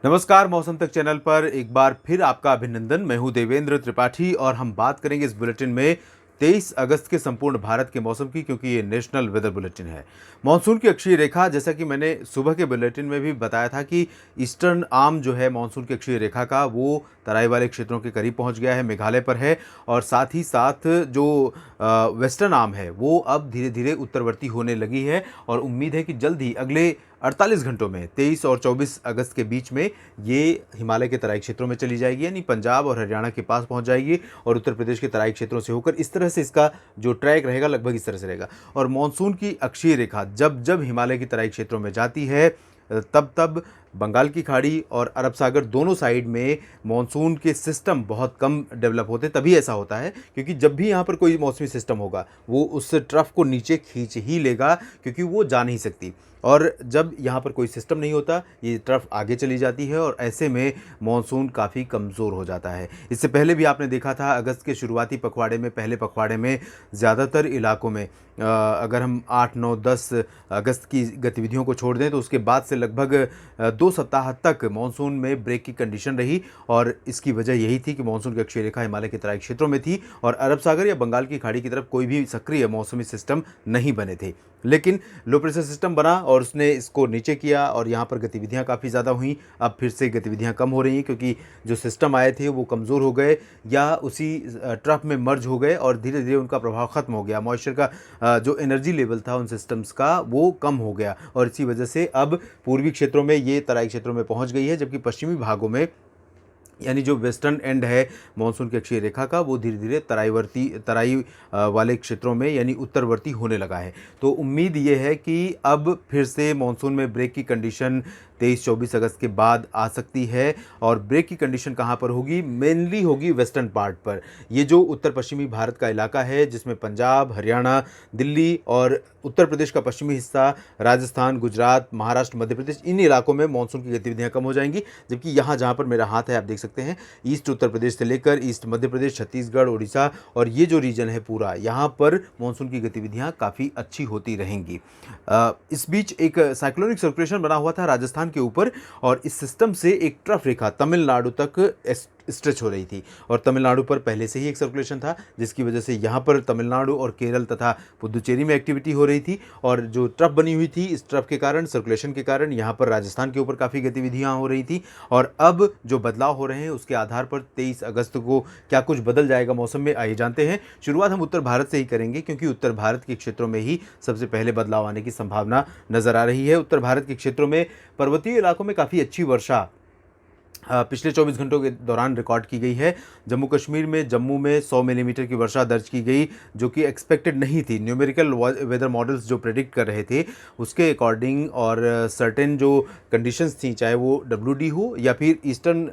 नमस्कार, मौसम तक चैनल पर एक बार फिर आपका अभिनंदन। मैं हूं देवेंद्र त्रिपाठी और हम बात करेंगे इस बुलेटिन में 23 अगस्त के संपूर्ण भारत के मौसम की, क्योंकि ये नेशनल वेदर बुलेटिन है। मानसून की अक्षीय रेखा, जैसा कि मैंने सुबह के बुलेटिन में भी बताया था कि ईस्टर्न आर्म जो है मानसून की अक्षीय रेखा का, वो तराई वाले क्षेत्रों के करीब पहुंच गया है, मेघालय पर है। और साथ ही साथ जो वेस्टर्न आर्म है वो अब धीरे धीरे उत्तरवर्ती होने लगी है और उम्मीद है कि जल्द ही अगले 48 घंटों में 23 और 24 अगस्त के बीच में ये हिमालय के तराई क्षेत्रों में चली जाएगी, यानी पंजाब और हरियाणा के पास पहुंच जाएगी और उत्तर प्रदेश के तराई क्षेत्रों से होकर इस तरह से इसका जो ट्रैक रहेगा लगभग इस तरह से रहेगा। और मानसून की अक्षीय रेखा जब जब हिमालय की तराई क्षेत्रों में जाती है तब तब बंगाल की खाड़ी और अरब सागर दोनों साइड में मानसून के सिस्टम बहुत कम डेवलप होते हैं। तभी ऐसा होता है क्योंकि जब भी यहाँ पर कोई मौसमी सिस्टम होगा वो उस ट्रफ को नीचे खींच ही लेगा, क्योंकि वो जा नहीं सकती। और जब यहाँ पर कोई सिस्टम नहीं होता, ये तरफ आगे चली जाती है और ऐसे में मानसून काफ़ी कमज़ोर हो जाता है। इससे पहले भी आपने देखा था अगस्त के शुरुआती पखवाड़े में, पहले पखवाड़े में ज़्यादातर इलाकों में अगर हम 8, 9, 10 अगस्त की गतिविधियों को छोड़ दें तो उसके बाद से लगभग 2 सप्ताह तक मानसून में ब्रेक की कंडीशन रही। और इसकी वजह यही थी कि मानसून की अक्षीय रेखा हिमालय के तराई क्षेत्रों में थी और अरब सागर या बंगाल की खाड़ी की तरफ कोई भी सक्रिय मौसमी सिस्टम नहीं बने थे। लेकिन लो प्रेशर सिस्टम बना और उसने इसको नीचे किया और यहाँ पर गतिविधियाँ काफ़ी ज़्यादा हुई। अब फिर से गतिविधियाँ कम हो रही हैं क्योंकि जो सिस्टम आए थे वो कमज़ोर हो गए या उसी ट्रफ में मर्ज हो गए और धीरे धीरे उनका प्रभाव ख़त्म हो गया। मॉइस्चर का जो एनर्जी लेवल था उन सिस्टम्स का वो कम हो गया और इसी वजह से अब पूर्वी क्षेत्रों में ये तराई क्षेत्रों में पहुँच गई है, जबकि पश्चिमी भागों में यानी जो वेस्टर्न एंड है मानसून की अक्षीय रेखा का वो धीरे धीरे तराई वाले क्षेत्रों में यानी उत्तरवर्ती होने लगा है। तो उम्मीद ये है कि अब फिर से मानसून में ब्रेक की कंडीशन 23-24 अगस्त के बाद आ सकती है। और ब्रेक की कंडीशन कहाँ पर होगी? मेनली होगी वेस्टर्न पार्ट पर। ये जो उत्तर पश्चिमी भारत का इलाका है जिसमें पंजाब, हरियाणा, दिल्ली और उत्तर प्रदेश का पश्चिमी हिस्सा, राजस्थान, गुजरात, महाराष्ट्र, मध्य प्रदेश, इन इलाकों में मानसून की गतिविधियाँ कम हो जाएंगी। जबकि यहाँ जहाँ पर मेरा हाथ है आप देख सकते हैं, ईस्ट उत्तर प्रदेश से लेकर ईस्ट मध्य प्रदेश, छत्तीसगढ़, उड़ीसा और ये जो रीजन है पूरा, यहाँ पर मानसून की गतिविधियाँ काफ़ी अच्छी होती रहेंगी। इस बीच एक साइक्लोनिक सर्कुलेशन बना हुआ था राजस्थान के ऊपर और इस सिस्टम से एक ट्रफ रेखा तमिलनाडु तक स्ट्रेच हो रही थी और तमिलनाडु पर पहले से ही एक सर्कुलेशन था, जिसकी वजह से यहाँ पर तमिलनाडु और केरल तथा पुदुचेरी में एक्टिविटी हो रही थी। और जो ट्रफ बनी हुई थी, इस ट्रफ के कारण, सर्कुलेशन के कारण यहाँ पर राजस्थान के ऊपर काफ़ी गतिविधियाँ हो रही थी। और अब जो बदलाव हो रहे हैं उसके आधार पर 23 अगस्त को क्या कुछ बदल जाएगा मौसम में, आइए जानते हैं। शुरुआत हम उत्तर भारत से ही करेंगे क्योंकि उत्तर भारत के क्षेत्रों में ही सबसे पहले बदलाव आने की संभावना नजर आ रही है। उत्तर भारत के क्षेत्रों में पर्वतीय इलाकों में काफ़ी अच्छी वर्षा पिछले 24 घंटों के दौरान रिकॉर्ड की गई है। जम्मू कश्मीर में जम्मू में 100 मिलीमीटर की वर्षा दर्ज की गई, जो कि एक्सपेक्टेड नहीं थी। न्यूमेरिकल वेदर मॉडल्स जो प्रेडिक्ट कर रहे थे उसके अकॉर्डिंग और सर्टेन जो कंडीशंस थी, चाहे वो WD हो या फिर ईस्टर्न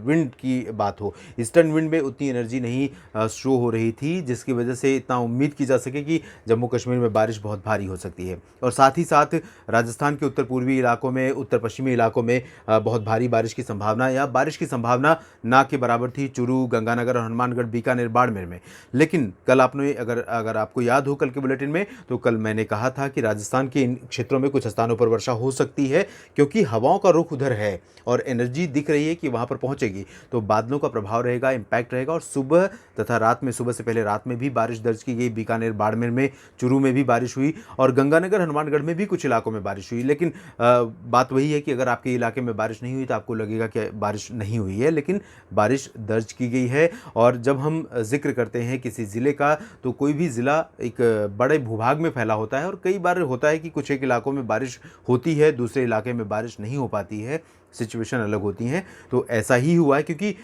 विंड की बात हो, ईस्टर्न विंड में उतनी एनर्जी नहीं शो हो रही थी, जिसकी वजह से इतना उम्मीद की जा सके कि जम्मू कश्मीर में बारिश बहुत भारी हो सकती है। और साथ ही साथ राजस्थान के उत्तर पूर्वी इलाकों में, उत्तर पश्चिमी इलाकों में बहुत भारी बारिश की संभावना या बारिश की संभावना ना के बराबर थी चूरू, गंगानगर और हनुमानगढ़, बीकानेर, बाड़मेर में। लेकिन कल आपने अगर आपको याद हो कल के बुलेटिन में, तो कल मैंने कहा था कि राजस्थान के इन क्षेत्रों में कुछ स्थानों पर वर्षा हो सकती है क्योंकि हवाओं का रुख उधर है और एनर्जी दिख रही है कि वहां पर पहुंचेगी, तो बादलों का प्रभाव रहेगा, इंपैक्ट रहेगा। और सुबह तथा रात में, सुबह से पहले रात में भी बारिश दर्ज की गई। बीकानेर, बाड़मेर में, चूरू में भी बारिश हुई और गंगानगर, हनुमानगढ़ में भी कुछ इलाकों में बारिश हुई। लेकिन बात वही है कि अगर आपके इलाके में बारिश नहीं हुई तो आपको लगेगा कि बारिश नहीं हुई है, लेकिन बारिश दर्ज की गई है। और जब हम जिक्र करते हैं किसी ज़िले का, तो कोई भी ज़िला एक बड़े भूभाग में फैला होता है और कई बार होता है कि कुछ एक इलाकों में बारिश होती है, दूसरे इलाके में बारिश नहीं हो पाती है, सिचुएशन अलग होती हैं। तो ऐसा ही हुआ है क्योंकि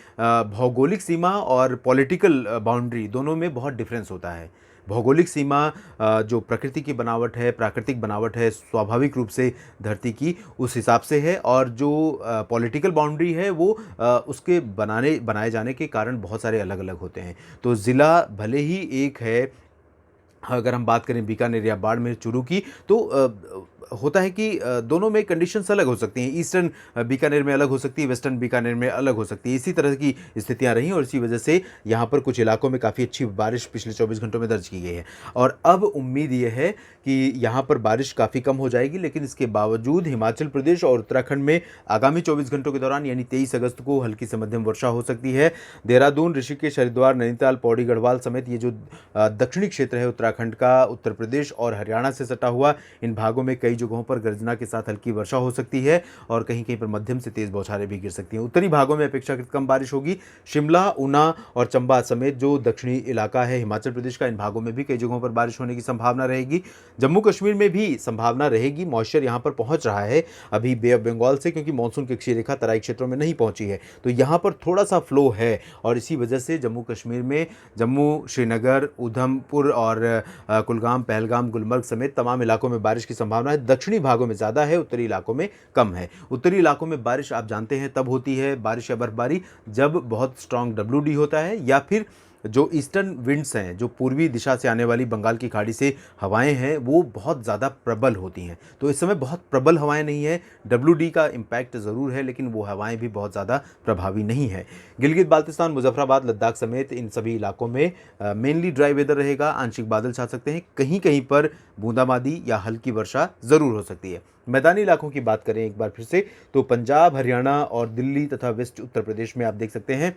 भौगोलिक सीमा और पॉलिटिकल बाउंड्री दोनों में बहुत डिफरेंस होता है। भौगोलिक सीमा जो प्रकृति की बनावट है, प्राकृतिक बनावट है, स्वाभाविक रूप से धरती की, उस हिसाब से है। और जो पॉलिटिकल बाउंड्री है वो उसके बनाए जाने के कारण बहुत सारे अलग अलग होते हैं। तो ज़िला भले ही एक है, अगर हम बात करें बीकानेर या बाड़मेर, चूरू की, तो होता है कि दोनों में कंडीशंस अलग हो सकती हैं। ईस्टर्न बीकानेर में अलग हो सकती है, वेस्टर्न बीकानेर में अलग हो सकती है। इसी तरह की स्थितियाँ रहीं और इसी वजह से यहाँ पर कुछ इलाकों में काफ़ी अच्छी बारिश पिछले 24 घंटों में दर्ज की गई है। और अब उम्मीद ये है कि यहाँ पर बारिश काफ़ी कम हो जाएगी, लेकिन इसके बावजूद हिमाचल प्रदेश और उत्तराखंड में आगामी 24 घंटों के दौरान यानी 23 अगस्त को हल्की से मध्यम वर्षा हो सकती है। देहरादून, ऋषिकेश, हरिद्वार, नैनीताल, पौड़ी, गढ़वाल समेत ये जो दक्षिणी क्षेत्र है उत्तराखंड का, उत्तर प्रदेश और हरियाणा से सटा हुआ, इन भागों में कई जगहों पर गर्जना के साथ हल्की वर्षा हो सकती है और कहीं कहीं पर मध्यम से तेज बौछारें भी गिर सकती हैं। उत्तरी भागों में अपेक्षाकृत कम बारिश होगी। शिमला, ऊना और चंबा समेत जो दक्षिणी इलाका है हिमाचल प्रदेश का, इन भागों में भी कई जगहों पर बारिश होने की संभावना रहेगी। जम्मू कश्मीर में भी संभावना रहेगी। मॉइस्चर यहाँ पर पहुँच रहा है अभी बे ऑफ बंगाल से, क्योंकि मानसून की अक्षीय रेखा तराई क्षेत्रों में नहीं पहुंची है, तो यहाँ पर थोड़ा सा फ्लो है और इसी वजह से जम्मू कश्मीर में जम्मू, श्रीनगर, उधमपुर और कुलगाम, पहलगाम, गुलमर्ग समेत तमाम इलाकों में बारिश की संभावना है। दक्षिणी भागों में ज़्यादा है, उत्तरी इलाकों में कम है। उत्तरी इलाकों में बारिश आप जानते हैं तब होती है बारिश या बर्फबारी जब बहुत स्ट्रांग WD होता है या फिर जो ईस्टर्न विंड्स हैं, जो पूर्वी दिशा से आने वाली बंगाल की खाड़ी से हवाएं हैं, वो बहुत ज़्यादा प्रबल होती हैं। तो इस समय बहुत प्रबल हवाएं नहीं है, WD का इम्पैक्ट ज़रूर है, लेकिन वो हवाएं भी बहुत ज़्यादा प्रभावी नहीं है। गिलगित बाल्तिस्तान, मुजफ्फराबाद, लद्दाख समेत इन सभी इलाकों में मेनली ड्राई वेदर रहेगा। आंशिक बादल छा सकते हैं, कहीं कहीं पर बूंदाबांदी या हल्की वर्षा ज़रूर हो सकती है। मैदानी इलाकों की बात करें एक बार फिर से, तो पंजाब, हरियाणा और दिल्ली तथा वेस्ट उत्तर प्रदेश में आप देख सकते हैं,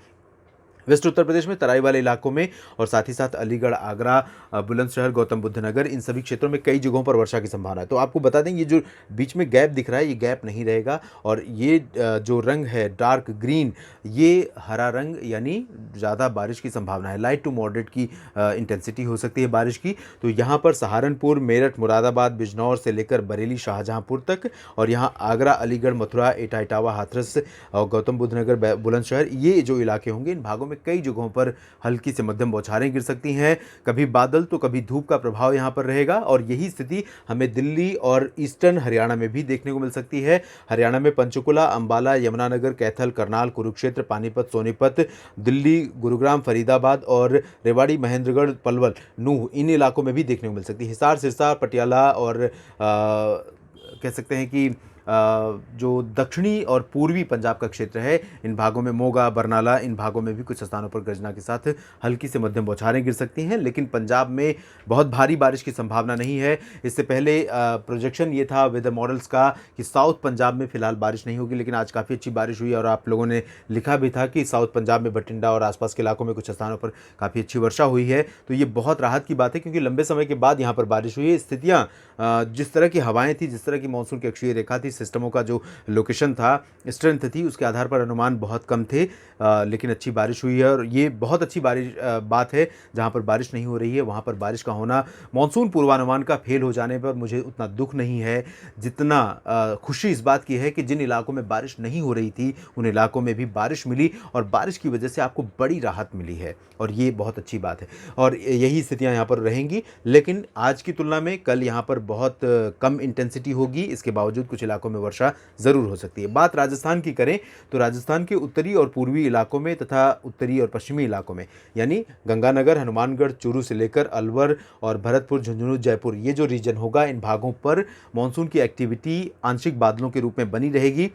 वेस्ट उत्तर प्रदेश में तराई वाले इलाकों में और साथ ही साथ अलीगढ़, आगरा, बुलंदशहर, गौतम बुद्ध नगर, इन सभी क्षेत्रों में कई जगहों पर वर्षा की संभावना है। तो आपको बता दें, ये जो बीच में गैप दिख रहा है, ये गैप नहीं रहेगा और ये जो रंग है डार्क ग्रीन, ये हरा रंग यानी ज़्यादा बारिश की संभावना है। लाइट टू मॉडरेट की इंटेंसिटी हो सकती है बारिश की। तो यहाँ पर सहारनपुर, मेरठ, मुरादाबाद, बिजनौर से लेकर बरेली, शाहजहाँपुर तक, और यहाँ आगरा, अलीगढ़, मथुरा, एटा, इटावा, हाथरस और गौतम बुद्ध नगर, बुलंदशहर, ये जो इलाके होंगे, इन भागों में कई जगहों पर हल्की से मध्यम बौछारें गिर सकती हैं। कभी बादल तो कभी धूप का प्रभाव यहाँ पर रहेगा और यही स्थिति हमें दिल्ली और ईस्टर्न हरियाणा में भी देखने को मिल सकती है। हरियाणा में पंचकुला, अंबाला, यमुनानगर, कैथल, करनाल, कुरुक्षेत्र, पानीपत, सोनीपत, दिल्ली, गुरुग्राम, फरीदाबाद और रेवाड़ी, महेंद्रगढ़, पलवल, नूह, इन इलाकों में भी देखने को मिल सकती है। हिसार, सिरसा, पटियाला और कह सकते हैं कि जो दक्षिणी और पूर्वी पंजाब का क्षेत्र है, इन भागों में मोगा, बरनाला, इन भागों में भी कुछ स्थानों पर गर्जना के साथ हल्की से मध्यम बौछारें गिर सकती हैं, लेकिन पंजाब में बहुत भारी बारिश की संभावना नहीं है। इससे पहले प्रोजेक्शन ये था वेदर मॉडल्स का कि साउथ पंजाब में फिलहाल बारिश नहीं होगी, लेकिन आज काफ़ी अच्छी बारिश हुई और आप लोगों ने लिखा भी था कि साउथ पंजाब में बठिंडा और आसपास के इलाकों में कुछ स्थानों पर काफ़ी अच्छी वर्षा हुई है। तो ये बहुत राहत की बात है, क्योंकि लंबे समय के बाद यहाँ पर बारिश हुई है। स्थितियाँ, जिस तरह की हवाएँ थी, जिस तरह की मानसून की अक्षीय रेखा थी, सिस्टमों का जो लोकेशन था, स्ट्रेंथ थी, उसके आधार पर अनुमान बहुत कम थे, लेकिन अच्छी बारिश हुई है और ये बहुत अच्छी बारिश बात है। जहाँ पर बारिश नहीं हो रही है वहाँ पर बारिश का होना, मानसून पूर्वानुमान का फेल हो जाने पर मुझे उतना दुख नहीं है जितना खुशी इस बात की है कि जिन इलाकों में बारिश नहीं हो रही थी उन इलाकों में भी बारिश मिली और बारिश की वजह से आपको बड़ी राहत मिली है और ये बहुत अच्छी बात है और यही स्थितियाँ यहाँ पर रहेंगी। लेकिन आज की तुलना में कल यहाँ पर बहुत कम इंटेंसिटी होगी, इसके बावजूद कुछ इलाकों में वर्षा ज़रूर हो सकती है। बात राजस्थान की करें तो राजस्थान के उत्तरी और पूर्वी इलाकों में तथा उत्तरी और पश्चिमी इलाकों में यानी गंगानगर, हनुमानगढ़, चूरू से लेकर अलवर और भरतपुर, झुंझुनू, जयपुर, ये जो रीजन होगा, इन भागों पर मानसून की एक्टिविटी आंशिक बादलों के रूप में बनी रहेगी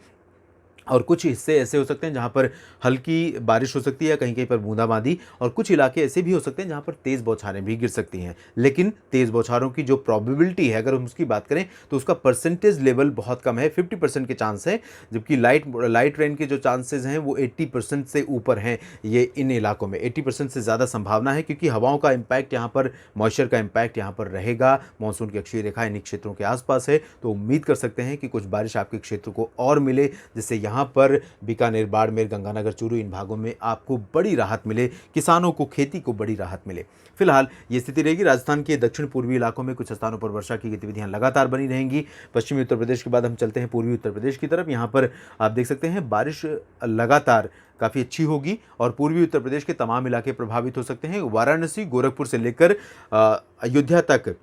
और कुछ हिस्से ऐसे हो सकते हैं जहाँ पर हल्की बारिश हो सकती है, कहीं कहीं पर बूंदाबांदी, और कुछ इलाके ऐसे भी हो सकते हैं जहाँ पर तेज़ बौछारें भी गिर सकती हैं। लेकिन तेज़ बौछारों की जो प्रोबेबिलिटी है, अगर हम उसकी बात करें तो उसका परसेंटेज लेवल बहुत कम है, 50% के चांस है, जबकि लाइट रेन के जो चांसेस हैं वो 80% से ऊपर हैं। ये इन इलाकों में 80% से ज़्यादा संभावना है, क्योंकि हवाओं का इम्पैक्ट यहाँ पर, मॉइस्चर का इम्पैक्ट यहाँ पर रहेगा। मानसून की अक्षीय रेखा इन क्षेत्रों के आसपास है, तो उम्मीद कर सकते हैं कि कुछ बारिश आपके क्षेत्र को और मिले, जिससे यहाँ पर बीकानेर, बाड़मेर, गंगानगर, चूरू, इन भागों में आपको बड़ी राहत मिले, किसानों को, खेती को बड़ी राहत मिले। फिलहाल ये स्थिति रहेगी। राजस्थान के दक्षिण पूर्वी इलाकों में कुछ स्थानों पर वर्षा की गतिविधियां लगातार बनी रहेंगी। पश्चिमी उत्तर प्रदेश के बाद हम चलते हैं पूर्वी उत्तर प्रदेश की तरफ। यहाँ पर आप देख सकते हैं बारिश लगातार काफ़ी अच्छी होगी और पूर्वी उत्तर प्रदेश के तमाम इलाके प्रभावित हो सकते हैं। वाराणसी, गोरखपुर से लेकर अयोध्या तक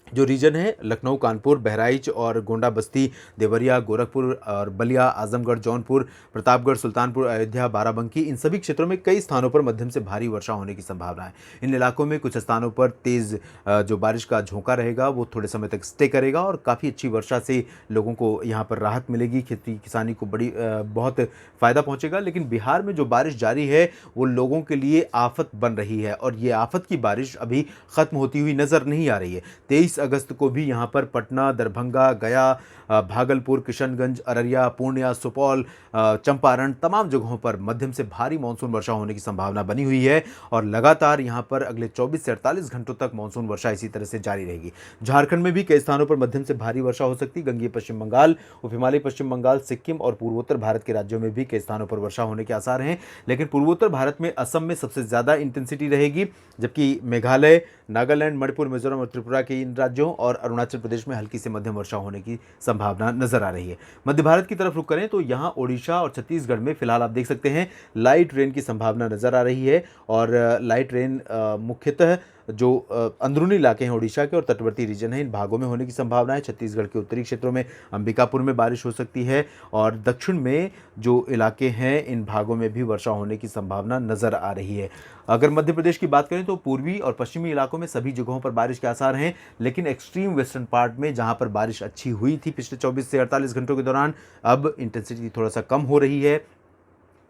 जो रीजन है लखनऊ, कानपुर, बहराइच और गोंडा, बस्ती, देवरिया, गोरखपुर और बलिया, आजमगढ़, जौनपुर, प्रतापगढ़, सुल्तानपुर, अयोध्या, बाराबंकी, इन सभी क्षेत्रों में कई स्थानों पर मध्यम से भारी वर्षा होने की संभावना है। इन इलाकों में कुछ स्थानों पर तेज़ जो बारिश का झोंका रहेगा वो थोड़े समय तक स्टे करेगा और काफ़ी अच्छी वर्षा से लोगों को यहाँ पर राहत मिलेगी, खेती किसानी को बहुत फ़ायदा पहुँचेगा। लेकिन बिहार में जो बारिश जारी है वो लोगों के लिए आफत बन रही है और ये आफत की बारिश अभी ख़त्म होती हुई नज़र नहीं आ रही है। 23 अगस्त को भी यहाँ पर पटना, दरभंगा, गया, भागलपुर, किशनगंज, अररिया, पूर्णिया, सुपौल, चंपारण, तमाम जगहों पर मध्यम से भारी मानसून वर्षा होने की संभावना बनी हुई है और लगातार यहाँ पर अगले 24 से 48 घंटों तक मानसून वर्षा इसी तरह से जारी रहेगी। झारखंड में भी कई स्थानों पर मध्यम से भारी वर्षा हो सकती है। गंगेय पश्चिम बंगाल, उप हिमालय पश्चिम बंगाल, सिक्किम और पूर्वोत्तर भारत के राज्यों में भी कई स्थानों पर वर्षा होने के आसार हैं। लेकिन पूर्वोत्तर भारत में असम में सबसे ज़्यादा इंटेंसिटी रहेगी, जबकि मेघालय, नागालैंड, मणिपुर, मिजोरम और त्रिपुरा के इन राज्यों और अरुणाचल प्रदेश में हल्की से मध्यम वर्षा होने की संभावना नजर आ रही है। मध्य भारत की तरफ रुख करें तो यहाँ ओडिशा और छत्तीसगढ़ में फिलहाल आप देख सकते हैं लाइट रेन की संभावना नजर आ रही है और लाइट रेन मुख्यतः जो अंदरूनी इलाके हैं ओडिशा के और तटवर्ती रीजन है इन भागों में होने की संभावना है। छत्तीसगढ़ के उत्तरी क्षेत्रों में अंबिकापुर में बारिश हो सकती है और दक्षिण में जो इलाके हैं इन भागों में भी वर्षा होने की संभावना नजर आ रही है। अगर मध्य प्रदेश की बात करें तो पूर्वी और पश्चिमी इलाकों में सभी जगहों पर बारिश के आसार हैं, लेकिन एक्सट्रीम वेस्टर्न पार्ट में जहां पर बारिश अच्छी हुई थी पिछले 24 से 48 घंटों के दौरान, अब इंटेंसिटी थोड़ा सा कम हो रही है।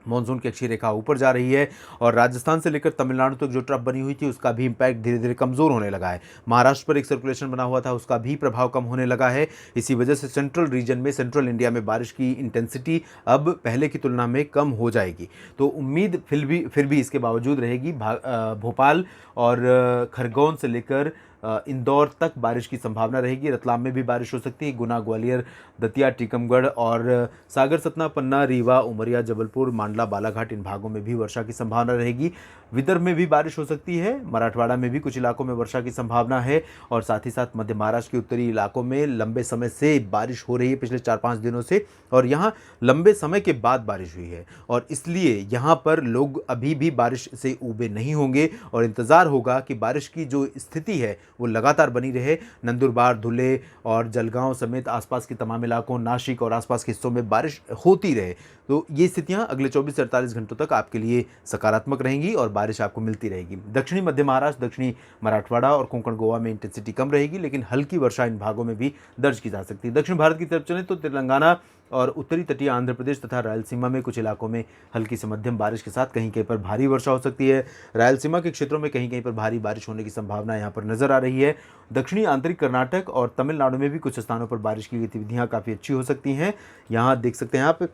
मानसून की अक्षीय रेखा ऊपर जा रही है और राजस्थान से लेकर तमिलनाडु तक जो ट्रफ बनी हुई थी उसका भी इम्पैक्ट धीरे धीरे कमज़ोर होने लगा है। महाराष्ट्र पर एक सर्कुलेशन बना हुआ था उसका भी प्रभाव कम होने लगा है। इसी वजह से सेंट्रल रीजन में, सेंट्रल इंडिया में बारिश की इंटेंसिटी अब पहले की तुलना में कम हो जाएगी। तो उम्मीद फिर भी इसके बावजूद रहेगी भोपाल और खरगोन से लेकर इंदौर तक बारिश की संभावना रहेगी। रतलाम में भी बारिश हो सकती है। गुना, ग्वालियर, दतिया, टीकमगढ़ और सागर, सतना, पन्ना, रीवा, उमरिया, जबलपुर, मांडला, बालाघाट इन भागों में भी वर्षा की संभावना रहेगी। विदर्भ में भी बारिश हो सकती है। मराठवाड़ा में भी कुछ इलाकों में वर्षा की संभावना है और साथ ही साथ मध्य महाराष्ट्र के उत्तरी इलाकों में लंबे समय से बारिश हो रही है पिछले 4-5 दिनों से और यहाँ लंबे समय के बाद बारिश हुई है और इसलिए यहाँ पर लोग अभी भी बारिश से ऊबे नहीं होंगे और इंतज़ार होगा कि बारिश की जो स्थिति है वो लगातार बनी रहे। नंदुरबार, धुले और जलगांव समेत आसपास के तमाम इलाकों, नासिक और आसपास के हिस्सों में बारिश होती रहे। तो ये स्थितियां अगले 24 से 48 घंटों तक आपके लिए सकारात्मक रहेंगी और बारिश आपको मिलती रहेगी। दक्षिणी मध्य महाराष्ट्र, दक्षिणी मराठवाड़ा और कोंकण गोवा में इंटेंसिटी कम रहेगी, लेकिन हल्की वर्षा इन भागों में भी दर्ज की जा सकती है। दक्षिण भारत की तरफ चलें तो तेलंगाना और उत्तरी तटीय आंध्र प्रदेश तथा रायलसीमा में कुछ इलाकों में हल्की से मध्यम बारिश के साथ कहीं कहीं पर भारी वर्षा हो सकती है। रायलसीमा के क्षेत्रों में कहीं कहीं पर भारी बारिश होने की संभावना यहाँ पर नजर आ रही है। दक्षिणी आंतरिक कर्नाटक और तमिलनाडु में भी कुछ स्थानों पर बारिश की गतिविधियाँ काफ़ी अच्छी हो सकती हैं। यहाँ देख सकते हैं आप,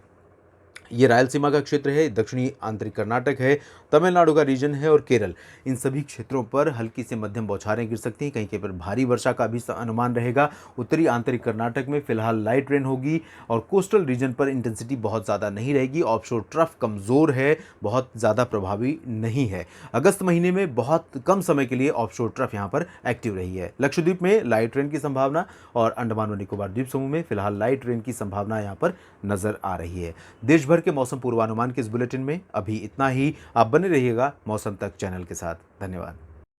ये रायलसीमा का क्षेत्र है, दक्षिणी आंतरिक कर्नाटक है, तमिलनाडु का रीजन है और केरल, इन सभी क्षेत्रों पर हल्की से मध्यम बौछारें गिर सकती हैं। कहीं कहीं पर भारी वर्षा का भी अनुमान रहेगा। उत्तरी आंतरिक कर्नाटक में फिलहाल लाइट रेन होगी और कोस्टल रीजन पर इंटेंसिटी बहुत ज़्यादा नहीं रहेगी। ऑफशोर ट्रफ कमज़ोर है, बहुत ज़्यादा प्रभावी नहीं है। अगस्त महीने में बहुत कम समय के लिए ऑफशोर ट्रफ यहाँ पर एक्टिव रही है। लक्षद्वीप में लाइट रेन की संभावना और अंडमान और निकोबार द्वीप समूह में फिलहाल लाइट रेन की संभावना यहाँ पर नजर आ रही है। देश भर के मौसम पूर्वानुमान के इस बुलेटिन में अभी इतना ही। आप बने रहिएगा मौसम तक चैनल के साथ। धन्यवाद।